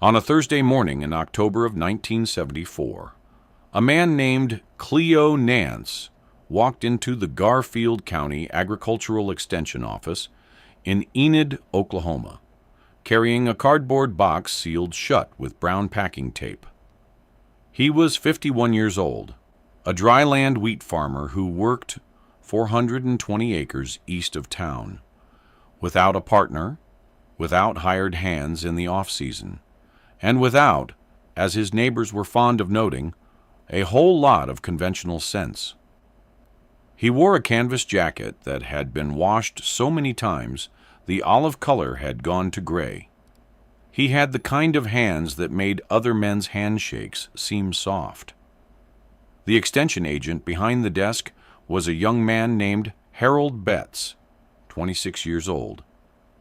On a Thursday morning in October of 1974, a man named Cleo Nance walked into the Garfield County Agricultural Extension Office in Enid, Oklahoma, carrying a cardboard box sealed shut with brown packing tape. He was 51 years old, a dryland wheat farmer who worked 420 acres east of town, without a partner, without hired hands in the off-season, and without, as his neighbors were fond of noting, a whole lot of conventional sense. He wore a canvas jacket that had been washed so many times the olive color had gone to gray. He had the kind of hands that made other men's handshakes seem soft. The extension agent behind the desk was a young man named Harold Betts, 26 years old,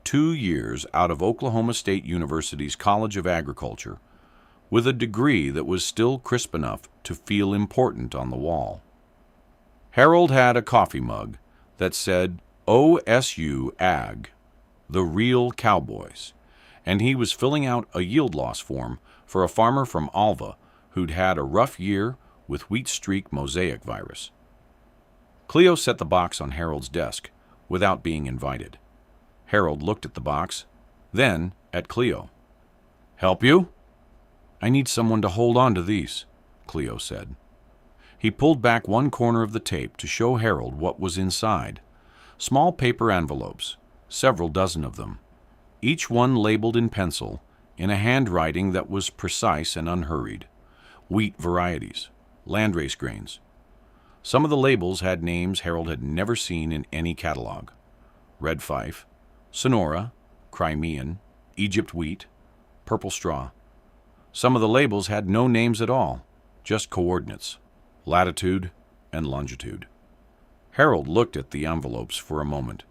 2 years out of Oklahoma State University's College of Agriculture, with a degree that was still crisp enough to feel important on the wall. Harold had a coffee mug that said OSU Ag, the real cowboys, and he was filling out a yield loss form for a farmer from Alva who'd had a rough year with wheat streak mosaic virus. Cleo set the box on Harold's desk without being invited. Harold looked at the box, then at Cleo. "Help you?" "I need someone to hold on to these," Cleo said. He pulled back one corner of the tape to show Harold what was inside. Small paper envelopes, several dozen of them, each one labeled in pencil in a handwriting that was precise and unhurried. Wheat varieties, landrace grains. Some of the labels had names Harold had never seen in any catalog. Red Fife, Sonora, Crimean, Egypt wheat, purple straw. Some of the labels had no names at all, just coordinates, latitude and longitude. Harold looked at the envelopes for a moment.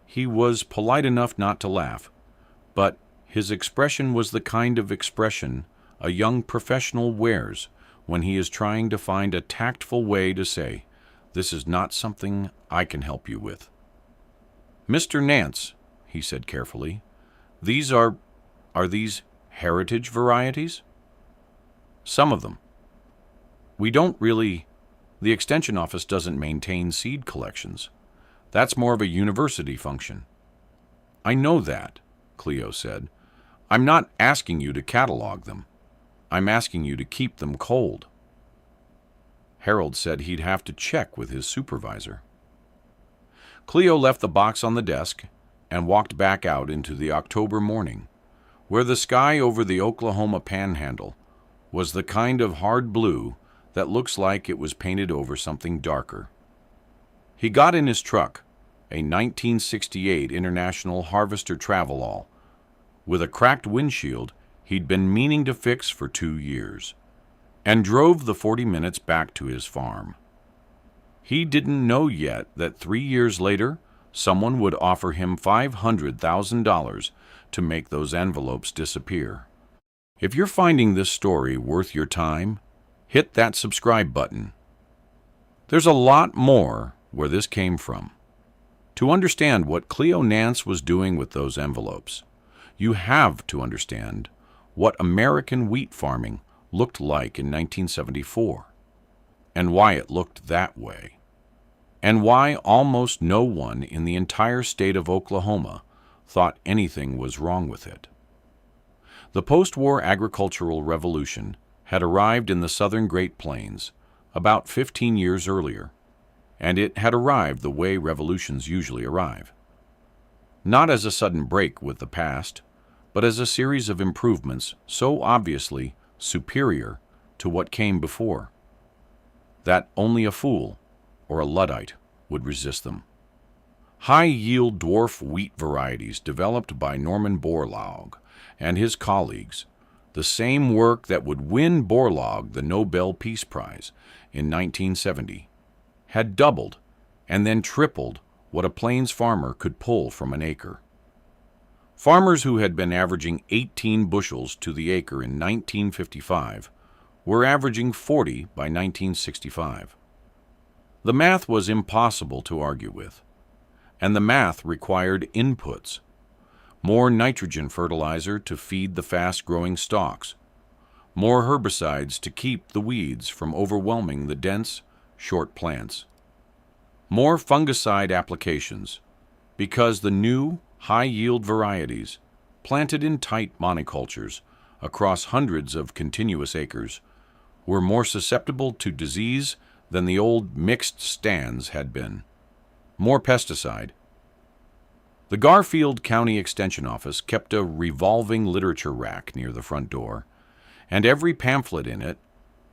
He was polite enough not to laugh, but his expression was the kind of expression a young professional wears when he is trying to find a tactful way to say, "This is not something I can help you with." "Mr. Nance," he said carefully, "these are these heritage varieties?" "Some of them. We don't really, the Extension Office doesn't maintain seed collections. That's more of a university function." "I know that," Cleo said. "I'm not asking you to catalog them. I'm asking you to keep them cold." Harold said he'd have to check with his supervisor. Cleo left the box on the desk and walked back out into the October morning, where the sky over the Oklahoma Panhandle was the kind of hard blue that looks like it was painted over something darker. He got in his truck, a 1968 International Harvester Travelall, with a cracked windshield he'd been meaning to fix for 2 years, and drove the 40 minutes back to his farm. He didn't know yet that 3 years later, someone would offer him $500,000 to make those envelopes disappear. If you're finding this story worth your time, hit that subscribe button. There's a lot more where this came from. To understand what Cleo Nance was doing with those envelopes, you have to understand what American wheat farming looked like in 1974, and why it looked that way, and why almost no one in the entire state of Oklahoma thought anything was wrong with it. The post-war agricultural revolution had arrived in the southern Great Plains about 15 years earlier, and it had arrived the way revolutions usually arrive. Not as a sudden break with the past, but as a series of improvements so obviously superior to what came before, that only a fool or a Luddite would resist them. High-yield dwarf wheat varieties developed by Norman Borlaug and his colleagues, the same work that would win Borlaug the Nobel Peace Prize in 1970, had doubled and then tripled what a plains farmer could pull from an acre. Farmers who had been averaging 18 bushels to the acre in 1955 were averaging 40 by 1965. The math was impossible to argue with, and the math required inputs. more nitrogen fertilizer to feed the fast-growing stalks, more herbicides to keep the weeds from overwhelming the dense, short plants, more fungicide applications, because the new, high-yield varieties, planted in tight monocultures across hundreds of continuous acres, were more susceptible to disease than the old mixed stands had been. More pesticide. The Garfield County Extension Office kept a revolving literature rack near the front door, and every pamphlet in it,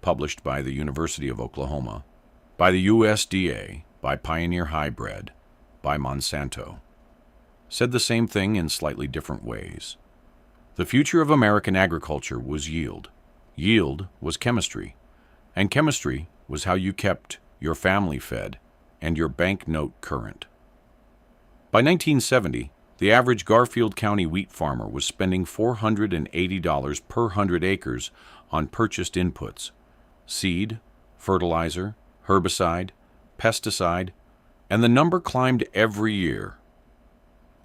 published by the University of Oklahoma, by the USDA, by Pioneer Hybrid, by Monsanto, said the same thing in slightly different ways. The future of American agriculture was yield. Yield was chemistry, and chemistry was how you kept your family fed and your banknote current. By 1970, the average Garfield County wheat farmer was spending $480 per 100 acres on purchased inputs: seed, fertilizer, herbicide, pesticide, and the number climbed every year.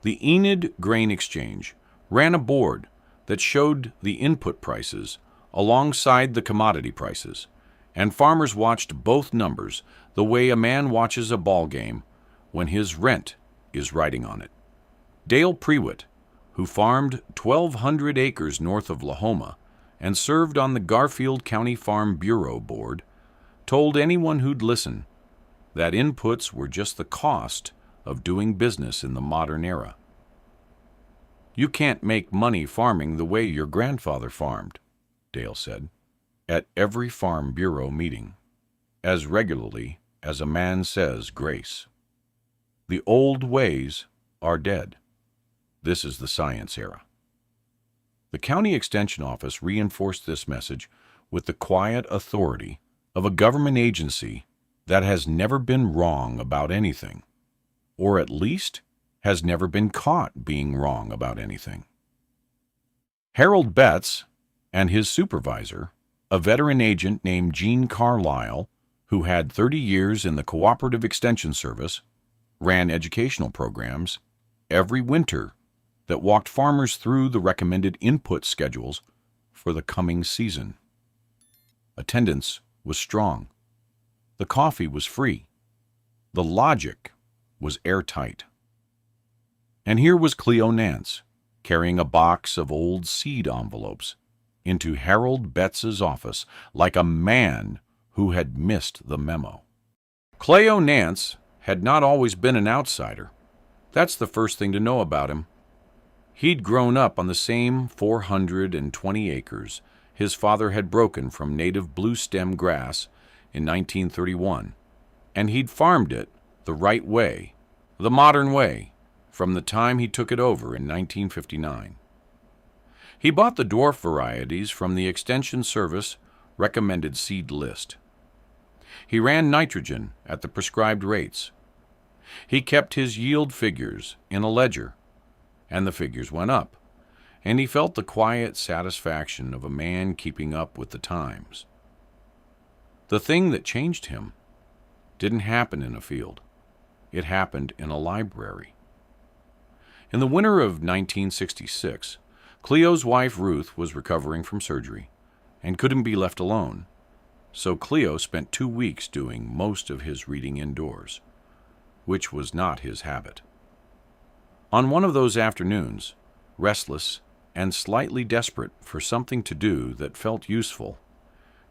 The Enid Grain Exchange ran a board that showed the input prices alongside the commodity prices, and farmers watched both numbers the way a man watches a ball game when his rent is riding on it. Dale Prewitt, who farmed 1,200 acres north of Lahoma and served on the Garfield County Farm Bureau Board, told anyone who'd listen that inputs were just the cost of doing business in the modern era. "You can't make money farming the way your grandfather farmed," Dale said, at every Farm Bureau meeting, as regularly as a man says grace. The old ways are dead. This is the science era. The County Extension Office reinforced this message with the quiet authority of a government agency that has never been wrong about anything, or at least has never been caught being wrong about anything. Harold Betts and his supervisor, a veteran agent named Gene Carlisle, who had 30 years in the Cooperative Extension Service, ran educational programs every winter that walked farmers through the recommended input schedules for the coming season. Attendance was strong. The coffee was free. The logic was airtight. And here was Cleo Nance, carrying a box of old seed envelopes into Harold Betts's office like a man who had missed the memo. Cleo Nance had not always been an outsider. That's the first thing to know about him. He'd grown up on the same 420 acres his father had broken from native blue-stem grass in 1931, and he'd farmed it the right way, the modern way, from the time he took it over in 1959. He bought the dwarf varieties from the Extension Service recommended seed list. He ran nitrogen at the prescribed rates. He kept his yield figures in a ledger, and the figures went up, and he felt the quiet satisfaction of a man keeping up with the times. The thing that changed him didn't happen in a field. It happened in a library. In the winter of 1966, Cleo's wife Ruth was recovering from surgery and couldn't be left alone, so Cleo spent 2 weeks doing most of his reading indoors, which was not his habit. On one of those afternoons, restless and slightly desperate for something to do that felt useful,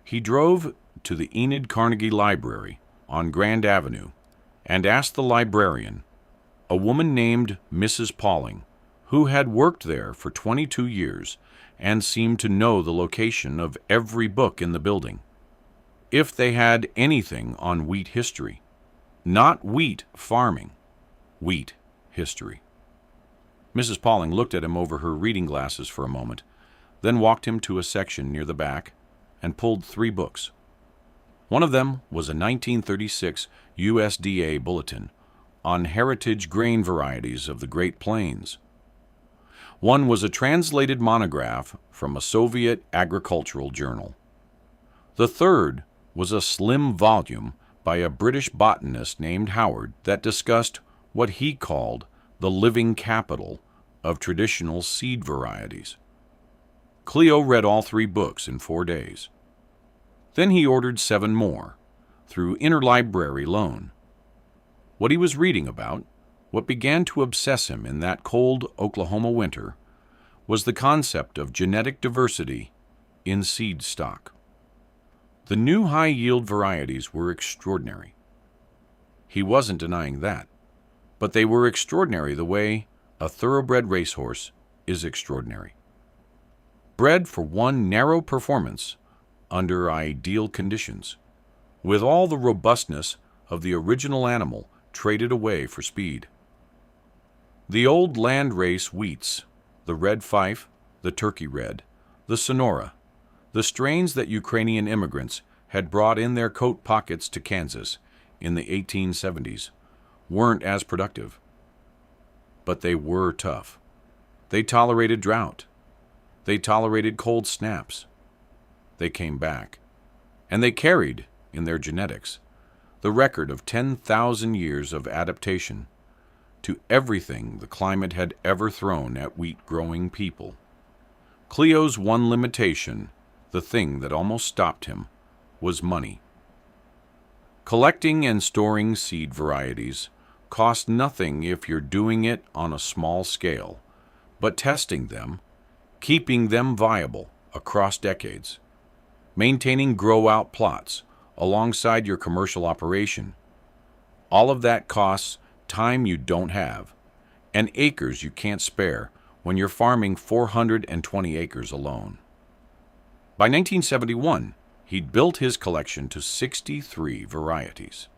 he drove to the Enid Carnegie Library on Grand Avenue and asked the librarian, a woman named Mrs. Pauling, who had worked there for 22 years and seemed to know the location of every book in the building, if they had anything on wheat history. Not wheat farming, wheat history. Mrs. Pauling looked at him over her reading glasses for a moment, then walked him to a section near the back and pulled 3 books. One of them was a 1936 USDA bulletin on heritage grain varieties of the Great Plains. One was a translated monograph from a Soviet agricultural journal. The third was a slim volume by a British botanist named Howard that discussed what he called the living capital of traditional seed varieties. Cleo read all 3 books in 4 days. Then he ordered 7 more, through interlibrary loan. What he was reading about, what began to obsess him in that cold Oklahoma winter, was the concept of genetic diversity in seed stock. The new high-yield varieties were extraordinary. He wasn't denying that, but they were extraordinary the way a thoroughbred racehorse is extraordinary. Bred for one narrow performance under ideal conditions, with all the robustness of the original animal traded away for speed. The old land race wheats, the Red Fife, the Turkey Red, the Sonora, the strains that Ukrainian immigrants had brought in their coat pockets to Kansas in the 1870s, weren't as productive. But they were tough. They tolerated drought. They tolerated cold snaps. They came back. And they carried, in their genetics, the record of 10,000 years of adaptation to everything the climate had ever thrown at wheat-growing people. Cleo's one limitation, the thing that almost stopped him, was money. Collecting and storing seed varieties costs nothing if you're doing it on a small scale, but testing them, keeping them viable across decades, maintaining grow-out plots alongside your commercial operation, all of that costs time you don't have, and acres you can't spare when you're farming 420 acres alone. By 1971, he'd built his collection to 63 varieties.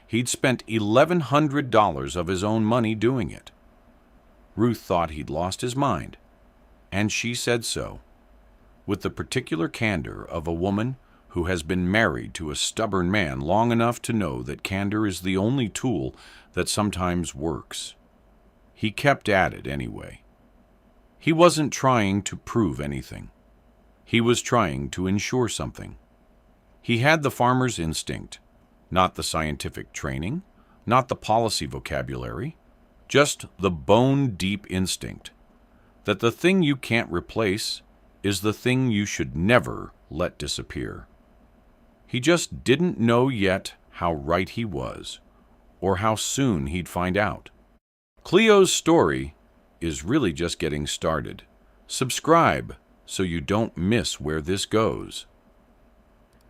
He'd spent $1,100 of his own money doing it. Ruth thought he'd lost his mind, and she said so, with the particular candor of a woman who has been married to a stubborn man long enough to know that candor is the only tool that sometimes works. He kept at it anyway. He wasn't trying to prove anything. He was trying to ensure something. He had the farmer's instinct, not the scientific training, not the policy vocabulary, just the bone-deep instinct that the thing you can't replace is the thing you should never let disappear. He just didn't know yet how right he was, or how soon he'd find out. Cleo's story is really just getting started. Subscribe so you don't miss where this goes.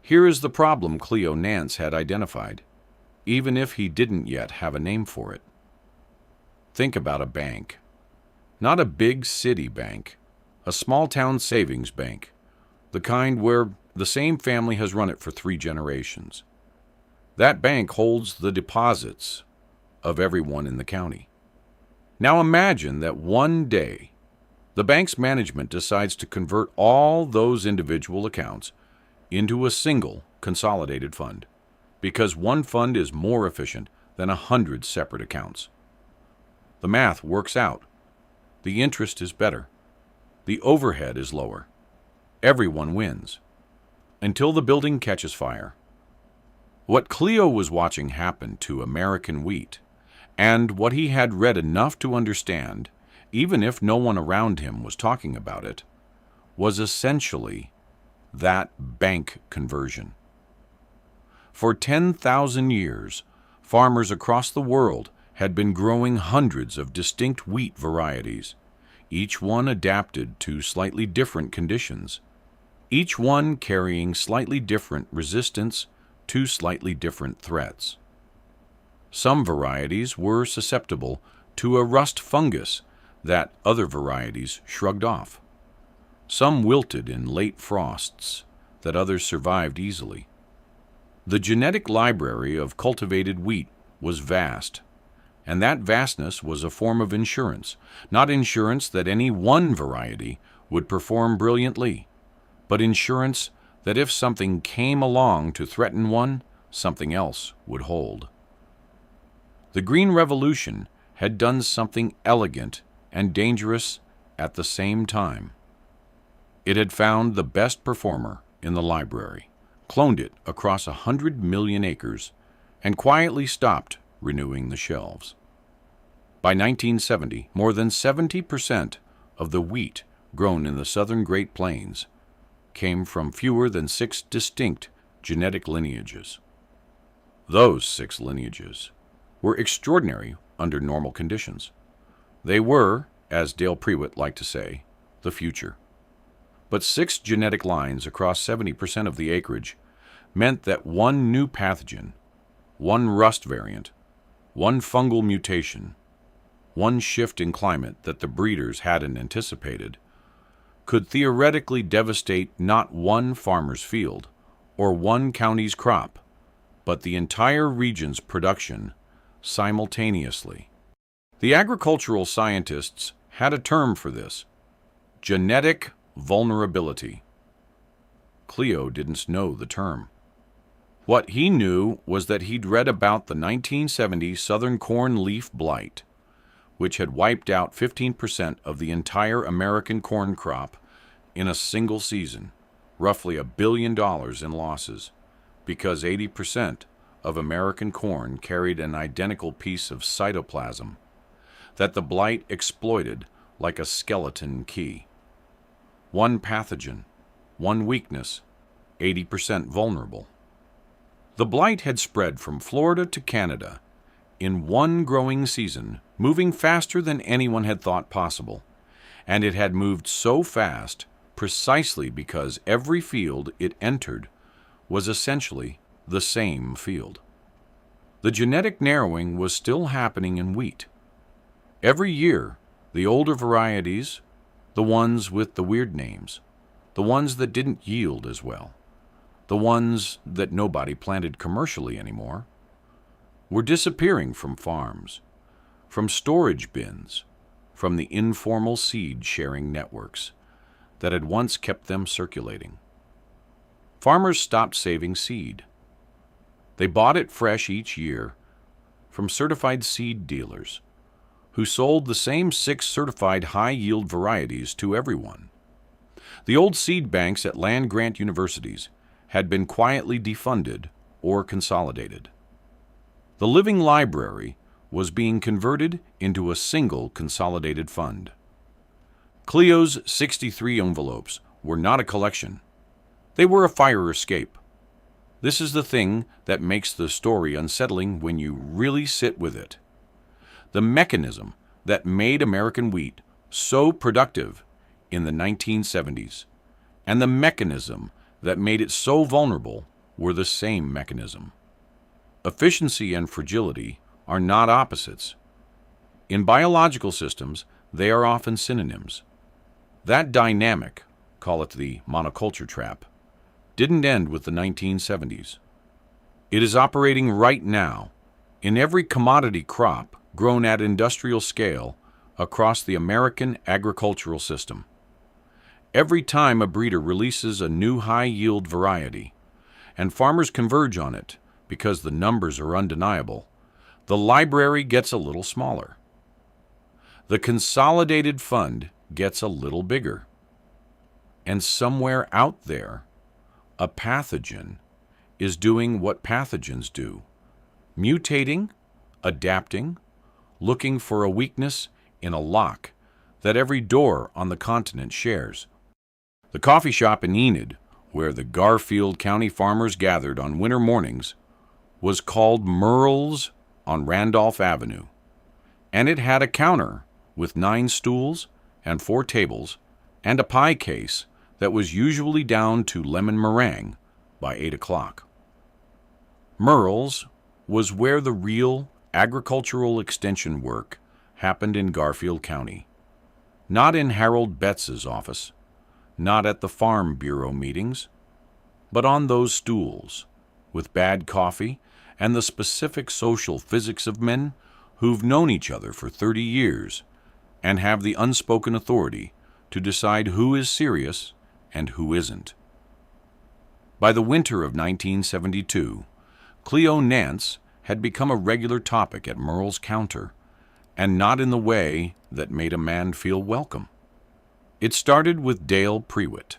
Here is the problem Cleo Nance had identified, even if he didn't yet have a name for it. Think about a bank. Not a big city bank, a small-town savings bank, the kind where the same family has run it for 3 generations. That bank holds the deposits of everyone in the county. Now imagine that one day, the bank's management decides to convert all those individual accounts into a single consolidated fund, because one fund is more efficient than 100 separate accounts. The math works out. The interest is better. The overhead is lower. Everyone wins. Until the building catches fire. What Cleo was watching happen to American wheat, and what he had read enough to understand, even if no one around him was talking about it, was essentially that bank conversion. For 10,000 years, farmers across the world had been growing hundreds of distinct wheat varieties, each one adapted to slightly different conditions, each one carrying slightly different resistance to slightly different threats. Some varieties were susceptible to a rust fungus that other varieties shrugged off. Some wilted in late frosts that others survived easily. The genetic library of cultivated wheat was vast, and that vastness was a form of insurance, not insurance that any one variety would perform brilliantly, but insurance that if something came along to threaten one, something else would hold. The Green Revolution had done something elegant and dangerous at the same time. It had found the best performer in the library, cloned it across 100 million acres, and quietly stopped renewing the shelves. By By 1970, more than 70% of the wheat grown in the southern Great Plains came from fewer than 6 distinct genetic lineages. Those 6 lineages were extraordinary under normal conditions. They were, as Dale Prewitt liked to say, the future. But 6 genetic lines across 70% of the acreage meant that one new pathogen, one rust variant, one fungal mutation, one shift in climate that the breeders hadn't anticipated, could theoretically devastate not one farmer's field or one county's crop, but the entire region's production simultaneously. The agricultural scientists had a term for this: genetic vulnerability. Cleo didn't know the term. What he knew was that he'd read about the 1970 southern corn leaf blight, which had wiped out 15% of the entire American corn crop in a single season, roughly $1 billion in losses, because 80% of American corn carried an identical piece of cytoplasm that the blight exploited like a skeleton key. One pathogen, one weakness, 80% vulnerable. The blight had spread from Florida to Canada in one growing season, moving faster than anyone had thought possible, and it had moved so fast precisely because every field it entered was essentially the same field. The genetic narrowing was still happening in wheat. Every year, the older varieties, the ones with the weird names, the ones that didn't yield as well, the ones that nobody planted commercially anymore, were disappearing from farms, from storage bins, from the informal seed-sharing networks that had once kept them circulating. Farmers stopped saving seed. They bought it fresh each year from certified seed dealers who sold the same 6 certified high-yield varieties to everyone. The old seed banks at land-grant universities had been quietly defunded or consolidated. The living library was being converted into a single consolidated fund. Cleo's 63 envelopes were not a collection. They were a fire escape. This is the thing that makes the story unsettling when you really sit with it. The mechanism that made American wheat so productive in the 1970s and the mechanism that made it so vulnerable were the same mechanism. Efficiency and fragility are not opposites. In biological systems, they are often synonyms. That dynamic, call it the monoculture trap, didn't end with the 1970s. It is operating right now in every commodity crop grown at industrial scale across the American agricultural system. Every time a breeder releases a new high-yield variety, and farmers converge on it because the numbers are undeniable, the library gets a little smaller. The consolidated fund gets a little bigger. And somewhere out there, a pathogen is doing what pathogens do: mutating, adapting, looking for a weakness in a lock that every door on the continent shares. The coffee shop in Enid, where the Garfield County farmers gathered on winter mornings, was called Merle's on Randolph Avenue, and it had a counter with 9 stools and 4 tables and a pie case that was usually down to lemon meringue by 8 o'clock. Merle's was where the real agricultural extension work happened in Garfield County, not in Harold Betts's office, not at the Farm Bureau meetings, but on those stools, with bad coffee and the specific social physics of men who've known each other for 30 years and have the unspoken authority to decide who is serious and who isn't. By the winter of 1972, Cleo Nance had become a regular topic at Merle's counter, and not in the way that made a man feel welcome. It started with Dale Prewitt.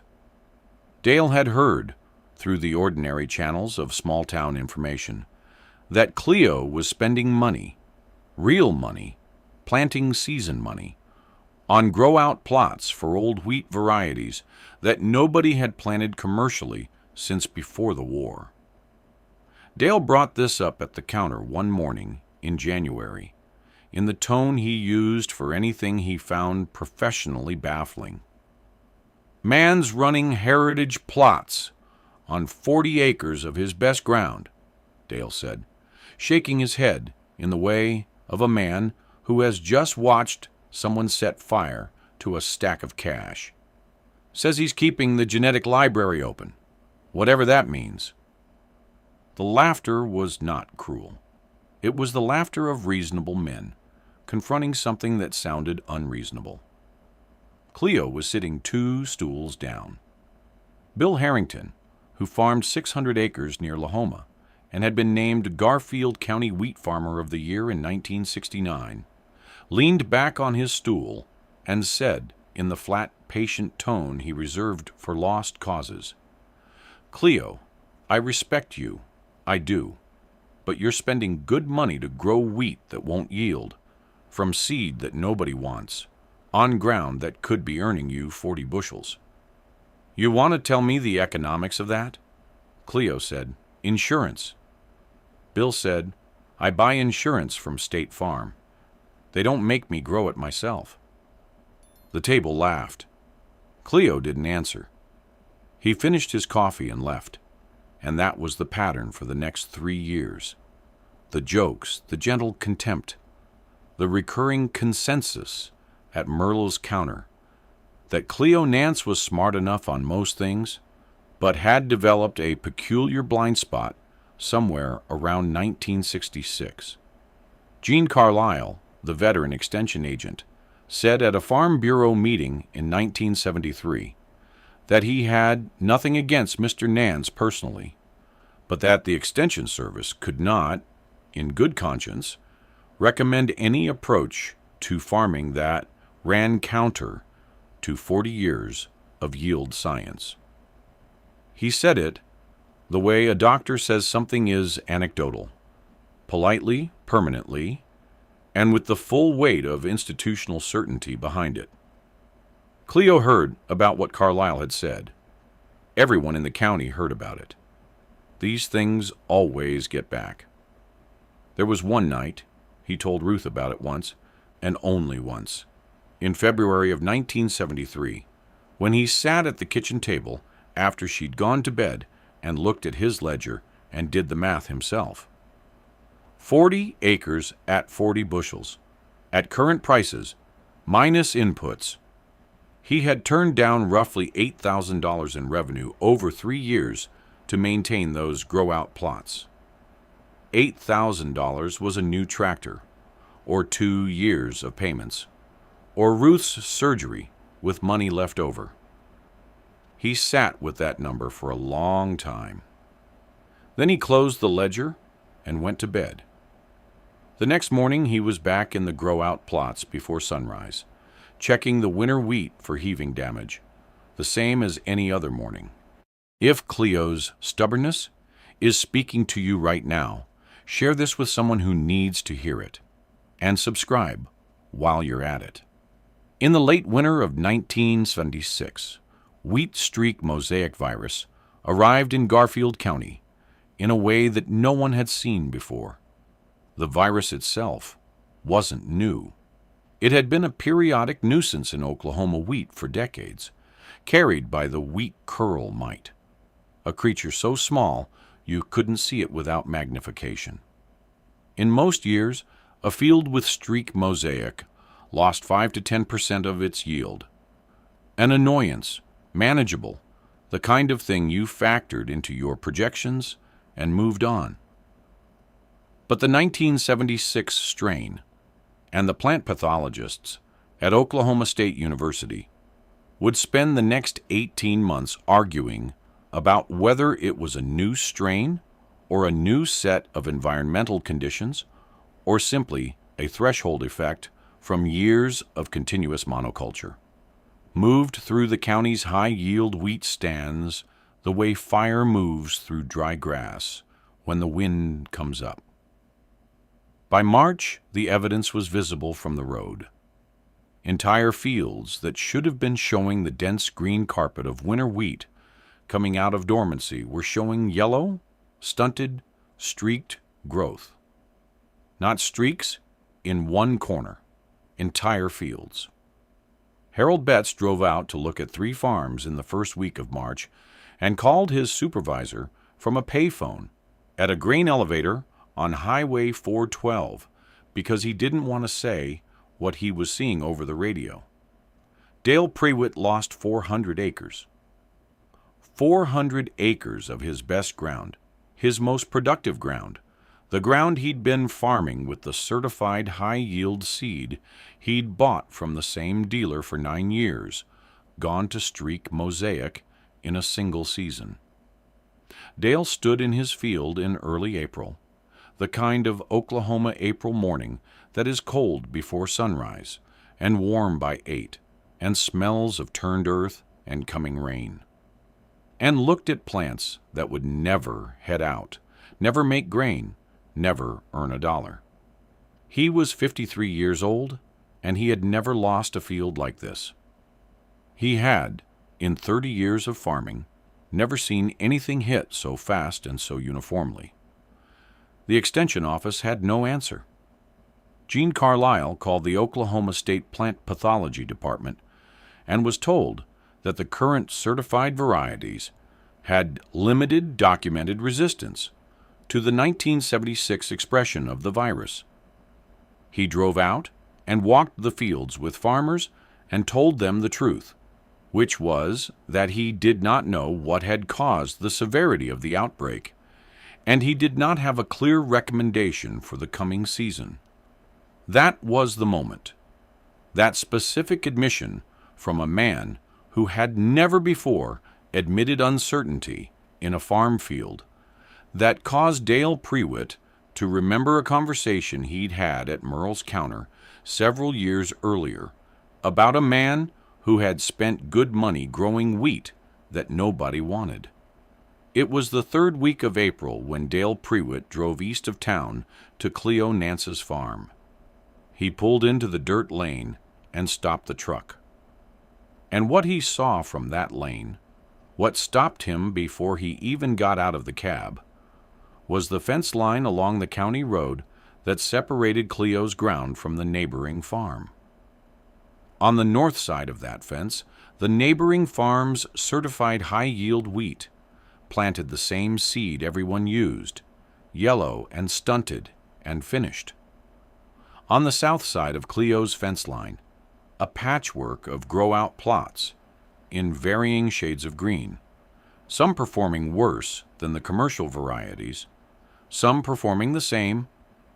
Dale had heard, through the ordinary channels of small-town information, that Cleo was spending money, real money, planting season money, on grow-out plots for old wheat varieties that nobody had planted commercially since before the war. Dale brought this up at the counter one morning in January, in the tone he used for anything he found professionally baffling. "Man's running heritage plots on 40 acres of his best ground," Dale said, shaking his head in the way of a man who has just watched someone set fire to a stack of cash. "Says he's keeping the genetic library open, whatever that means." The laughter was not cruel. It was the laughter of reasonable men, confronting something that sounded unreasonable. Cleo was sitting 2 stools down. Bill Harrington, who farmed 600 acres near Lahoma and had been named Garfield County Wheat Farmer of the Year in 1969, leaned back on his stool and said, in the flat, patient tone he reserved for lost causes, "Cleo, I respect you, I do, but you're spending good money to grow wheat that won't yield, from seed that nobody wants, on ground that could be earning you 40 bushels. You want to tell me the economics of that?" Cleo said, "Insurance." Bill said, "I buy insurance from State Farm. They don't make me grow it myself." The table laughed. Cleo didn't answer. He finished his coffee and left, and that was the pattern for the next 3 years. The jokes, the gentle contempt, the recurring consensus at Merle's counter that Cleo Nance was smart enough on most things, but had developed a peculiar blind spot somewhere around 1966. Gene Carlisle, the veteran extension agent, said at a Farm Bureau meeting in 1973 that he had nothing against Mr. Nance personally, but that the Extension Service could not, in good conscience, recommend any approach to farming that ran counter to 40 years of yield science. He said it the way a doctor says something is anecdotal, politely, permanently, and with the full weight of institutional certainty behind it. Cleo heard about what Carlisle had said. Everyone in the county heard about it. These things always get back. There was one night, he told Ruth about it once, and only once, in February of 1973, when he sat at the kitchen table after she'd gone to bed and looked at his ledger and did the math himself. 40 acres at 40 bushels, at current prices, minus inputs. He had turned down roughly $8,000 in revenue over 3 years to maintain those grow-out plots. $8,000 was a new tractor, or 2 years of payments, or Ruth's surgery with money left over. He sat with that number for a long time. Then he closed the ledger and went to bed. The next morning he was back in the grow-out plots before sunrise, checking the winter wheat for heaving damage, the same as any other morning. If Cleo's stubbornness is speaking to you right now, share this with someone who needs to hear it, and subscribe while you're at it. In the late winter of 1976, wheat streak mosaic virus arrived in Garfield County in a way that no one had seen before. The virus itself wasn't new. It had been a periodic nuisance in Oklahoma wheat for decades, carried by the wheat curl mite, a creature so small you couldn't see it without magnification. In most years, a field with streak mosaic lost 5 to 10% of its yield. An annoyance, manageable, the kind of thing you factored into your projections and moved on. But the 1976 strain and the plant pathologists at Oklahoma State University would spend the next 18 months arguing about whether it was a new strain or a new set of environmental conditions or simply a threshold effect from years of continuous monoculture. Moved through the county's high-yield wheat stands the way fire moves through dry grass when the wind comes up. By March, the evidence was visible from the road. Entire fields that should have been showing the dense green carpet of winter wheat coming out of dormancy were showing yellow, stunted, streaked growth. Not streaks, in one corner, entire fields. Harold Betts drove out to look at 3 farms in the first week of March and called his supervisor from a payphone at a grain elevator on Highway 412 because he didn't want to say what he was seeing over the radio. Dale Prewitt lost 400 acres. 400 acres of his best ground, his most productive ground, the ground he'd been farming with the certified high-yield seed he'd bought from the same dealer for 9 years, gone to streak mosaic in a single season. Dale stood in his field in early April, the kind of Oklahoma April morning that is cold before sunrise and warm by 8 and smells of turned earth and coming rain, and looked at plants that would never head out, never make grain, never earn $1. He was 53 years old, and he had never lost a field like this. He had, in 30 years of farming, never seen anything hit so fast and so uniformly. The Extension Office had no answer. Gene Carlisle called the Oklahoma State Plant Pathology Department and was told that the current certified varieties had limited documented resistance to the 1976 expression of the virus. He drove out and walked the fields with farmers and told them the truth, which was that he did not know what had caused the severity of the outbreak, and he did not have a clear recommendation for the coming season. That was the moment, that specific admission from a man who had never before admitted uncertainty in a farm field, that caused Dale Prewitt to remember a conversation he'd had at Merle's counter several years earlier about a man who had spent good money growing wheat that nobody wanted. It was the 3rd week of April when Dale Prewitt drove east of town to Cleo Nance's farm. He pulled into the dirt lane and stopped the truck. And what he saw from that lane, what stopped him before he even got out of the cab, was the fence line along the county road that separated Cleo's ground from the neighboring farm. On the north side of that fence, the neighboring farm's certified high-yield wheat planted the same seed everyone used, yellow and stunted and finished. On the south side of Cleo's fence line, a patchwork of grow-out plots in varying shades of green, some performing worse than the commercial varieties, some performing the same,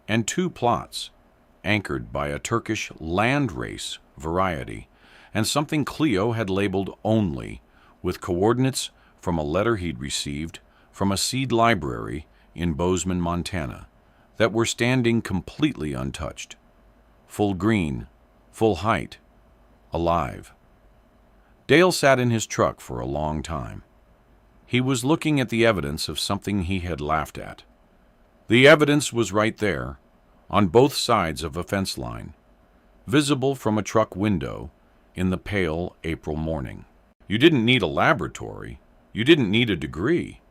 and 2 plots, anchored by a Turkish landrace variety, and something Cleo had labeled only, with coordinates from a letter he'd received from a seed library in Bozeman, Montana, that were standing completely untouched, full green, full height, alive. Dale sat in his truck for a long time. He was looking at the evidence of something he had laughed at. The evidence was right there, on both sides of a fence line, visible from a truck window in the pale April morning. You didn't need a laboratory. You didn't need a degree.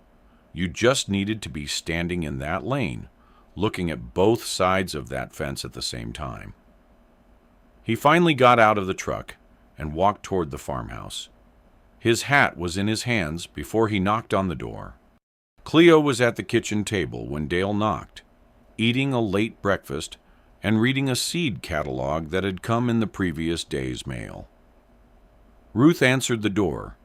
You just needed to be standing in that lane, looking at both sides of that fence at the same time. He finally got out of the truck and walked toward the farmhouse. His hat was in his hands before he knocked on the door. Cleo was at the kitchen table when Dale knocked, eating a late breakfast and reading a seed catalog that had come in the previous day's mail. Ruth answered the door,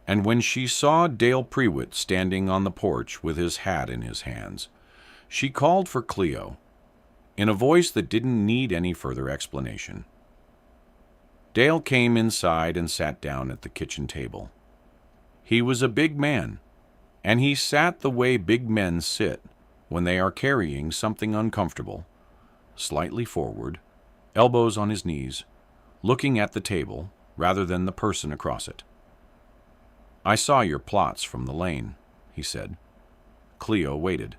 and when she saw Dale Prewitt standing on the porch with his hat in his hands, she called for Cleo, in a voice that didn't need any further explanation. Dale came inside and sat down at the kitchen table. He was a big man, and he sat the way big men sit when they are carrying something uncomfortable, slightly forward, elbows on his knees, looking at the table rather than the person across it. "I saw your plots from the lane," he said. Cleo waited.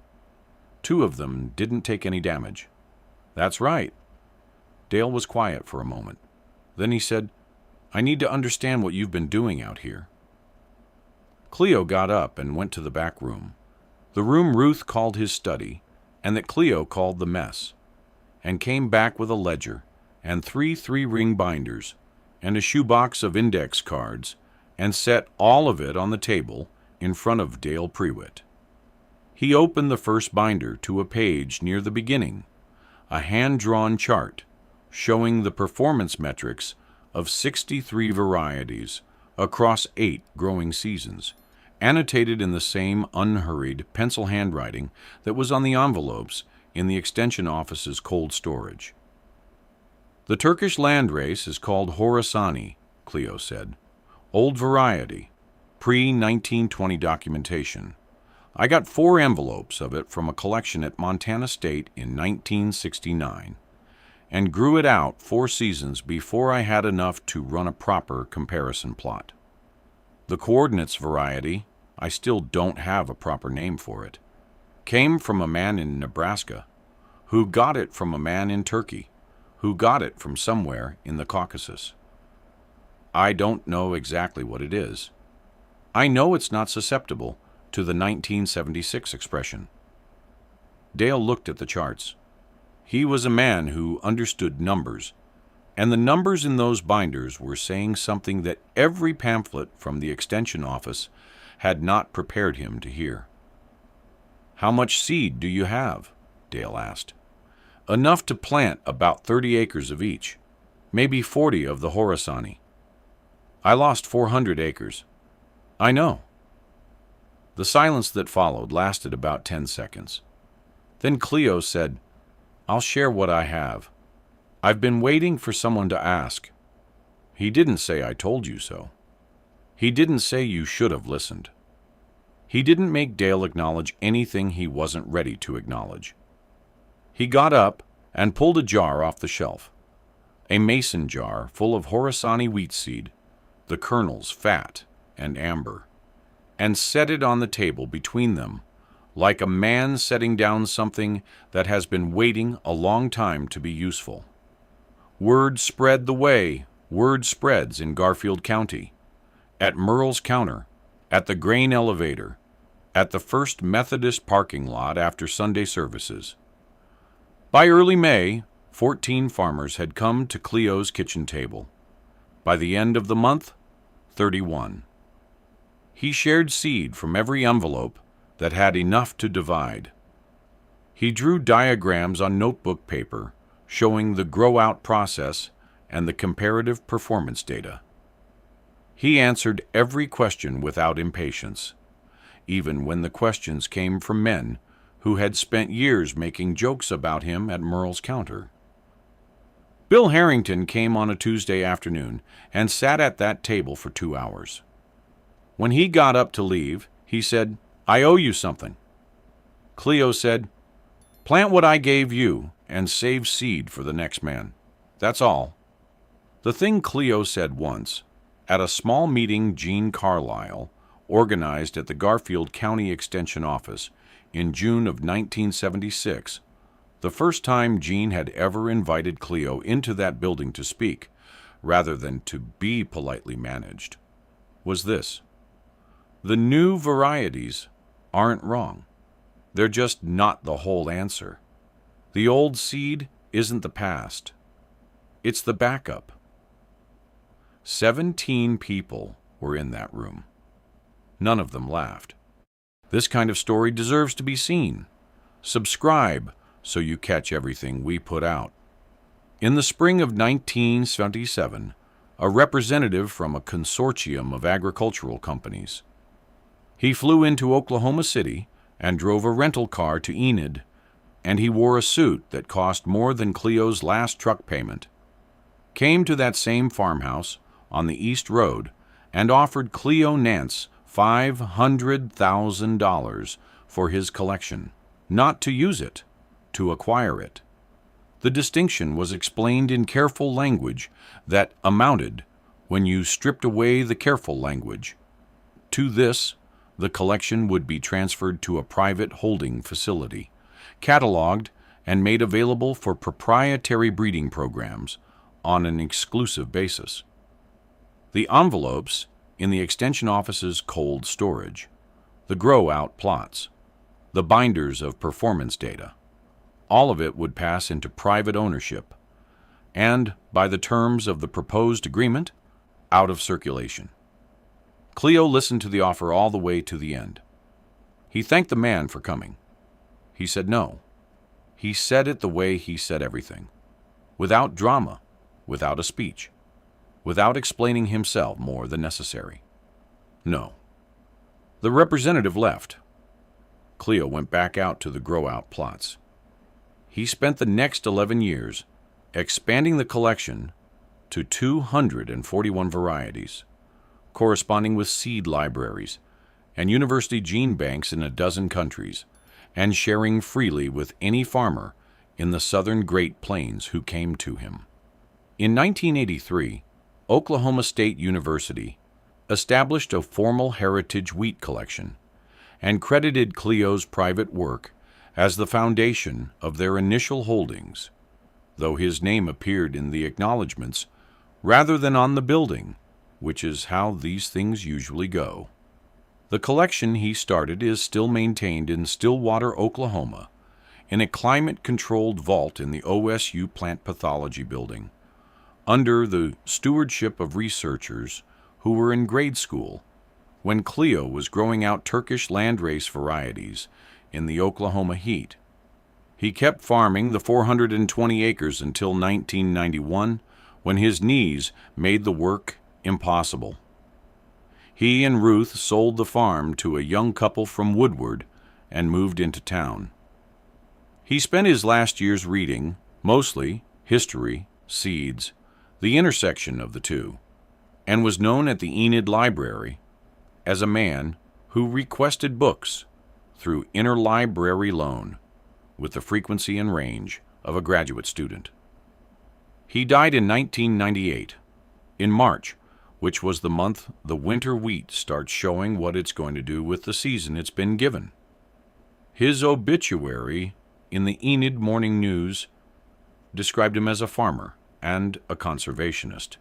2 of them didn't take any damage. That's right. Dale was quiet for a moment. Then he said, I need to understand what you've been doing out here. Cleo got up and went to the back room, the room Ruth called his study and that Cleo called the mess, and came back with a ledger and 3 3-ring binders and a shoebox of index cards and set all of it on the table in front of Dale Prewitt. He opened the first binder to a page near the beginning, a hand-drawn chart showing the performance metrics of 63 varieties across 8 growing seasons, annotated in the same unhurried pencil handwriting that was on the envelopes in the Extension Office's cold storage. The Turkish landrace is called Horasani, Cleo said. Old variety, pre-1920 documentation. I got 4 envelopes of it from a collection at Montana State in 1969 and grew it out 4 seasons before I had enough to run a proper comparison plot. The coordinates variety, I still don't have a proper name for it, came from a man in Nebraska who got it from a man in Turkey who got it from somewhere in the Caucasus. I don't know exactly what it is. I know it's not susceptible to the 1976 expression. Dale looked at the charts. He was a man who understood numbers, and the numbers in those binders were saying something that every pamphlet from the Extension Office had not prepared him to hear. How much seed do you have? Dale asked. Enough to plant about 30 acres of each, maybe 40 of the Horasani. I lost 400 acres. I know. The silence that followed lasted about 10 seconds. Then Cleo said, I'll share what I have. I've been waiting for someone to ask. He didn't say I told you so. He didn't say you should have listened. He didn't make Dale acknowledge anything he wasn't ready to acknowledge. He got up and pulled a jar off the shelf, a mason jar full of Horasani wheat seed, the kernels fat and amber, and set it on the table between them, like a man setting down something that has been waiting a long time to be useful. Word spread the way word spreads in Garfield County, at Merle's counter, at the grain elevator, at the First Methodist parking lot after Sunday services. By early May, 14 farmers had come to Cleo's kitchen table. By the end of the month, 31. He shared seed from every envelope that had enough to divide. He drew diagrams on notebook paper showing the grow-out process and the comparative performance data. He answered every question without impatience, even when the questions came from men who had spent years making jokes about him at Merle's counter. Bill Harrington came on a Tuesday afternoon and sat at that table for 2 hours. When he got up to leave, he said, I owe you something. Cleo said, plant what I gave you and save seed for the next man. That's all. The thing Cleo said once, at a small meeting Gene Carlisle organized at the Garfield County Extension Office in June of 1976, the first time Gene had ever invited Cleo into that building to speak, rather than to be politely managed, was this. The new varieties aren't wrong. They're just not the whole answer. The old seed isn't the past. It's the backup. 17 people were in that room. None of them laughed. This kind of story deserves to be seen. Subscribe so you catch everything we put out. In the spring of 1977, a representative from a consortium of agricultural companies. He flew into Oklahoma City and drove a rental car to Enid, and he wore a suit that cost more than Cleo's last truck payment. Came to that same farmhouse on the East Road and offered Cleo Nance $500,000 for his collection, not to use it, to acquire it. The distinction was explained in careful language that amounted, when you stripped away the careful language, to this: the collection would be transferred to a private holding facility, cataloged and made available for proprietary breeding programs on an exclusive basis. The envelopes in the Extension Office's cold storage, the grow-out plots, the binders of performance data, all of it would pass into private ownership and, by the terms of the proposed agreement, out of circulation. Cleo listened to the offer all the way to the end. He thanked the man for coming. He said no. He said it the way he said everything, without drama, without a speech, without explaining himself more than necessary. No. The representative left. Cleo went back out to the grow-out plots. He spent the next 11 years expanding the collection to 241 varieties, corresponding with seed libraries and university gene banks in a dozen countries, and sharing freely with any farmer in the southern Great Plains who came to him. In 1983, Oklahoma State University established a formal heritage wheat collection and credited Cleo's private work as the foundation of their initial holdings, though his name appeared in the acknowledgments rather than on the building, which is how these things usually go. The collection he started is still maintained in Stillwater, Oklahoma, in a climate-controlled vault in the OSU Plant Pathology Building, under the stewardship of researchers who were in grade school when Cleo was growing out Turkish landrace varieties in the Oklahoma heat. He kept farming the 420 acres until 1991, when his knees made the work impossible. He and Ruth sold the farm to a young couple from Woodward and moved into town. He spent his last years reading, mostly history, seeds, the intersection of the two, and was known at the Enid Library as a man who requested books through interlibrary loan with the frequency and range of a graduate student. He died in 1998, in March, which was the month the winter wheat starts showing what it's going to do with the season it's been given. His obituary in the Enid Morning News described him as a farmer and a conservationist,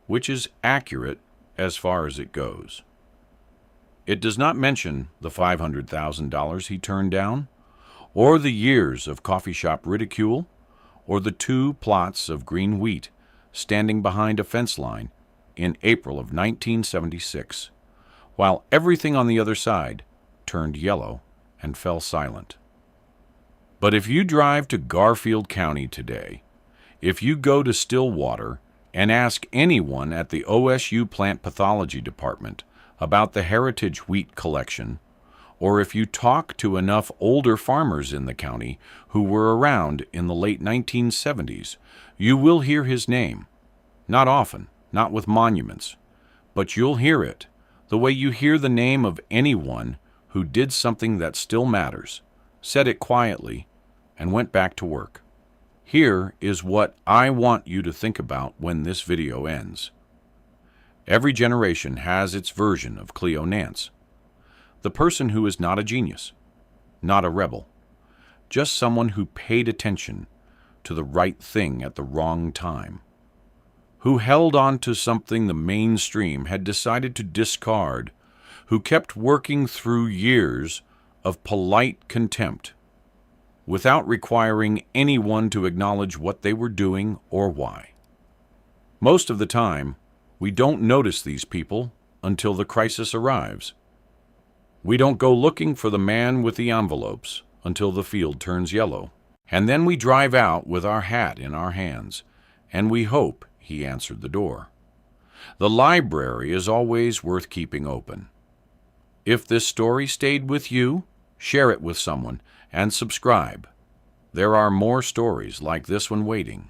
which is accurate as far as it goes. It does not mention the $500,000 he turned down, or the years of coffee shop ridicule, or the 2 plots of green wheat standing behind a fence line in April of 1976, while everything on the other side turned yellow and fell silent. But if you drive to Garfield County today, if you go to Stillwater and ask anyone at the OSU Plant Pathology Department about the heritage wheat collection, or if you talk to enough older farmers in the county who were around in the late 1970s, you will hear his name. Not often, not with monuments, but you'll hear it, the way you hear the name of anyone who did something that still matters, said it quietly, and went back to work. Here is what I want you to think about when this video ends. Every generation has its version of Cleo Nance, the person who is not a genius, not a rebel, just someone who paid attention to the right thing at the wrong time, who held on to something the mainstream had decided to discard, who kept working through years of polite contempt without requiring anyone to acknowledge what they were doing or why. Most of the time, we don't notice these people until the crisis arrives. We don't go looking for the man with the envelopes until the field turns yellow. And then we drive out with our hat in our hands, and we hope he answered the door. The library is always worth keeping open. If this story stayed with you, share it with someone and subscribe. There are more stories like this one waiting.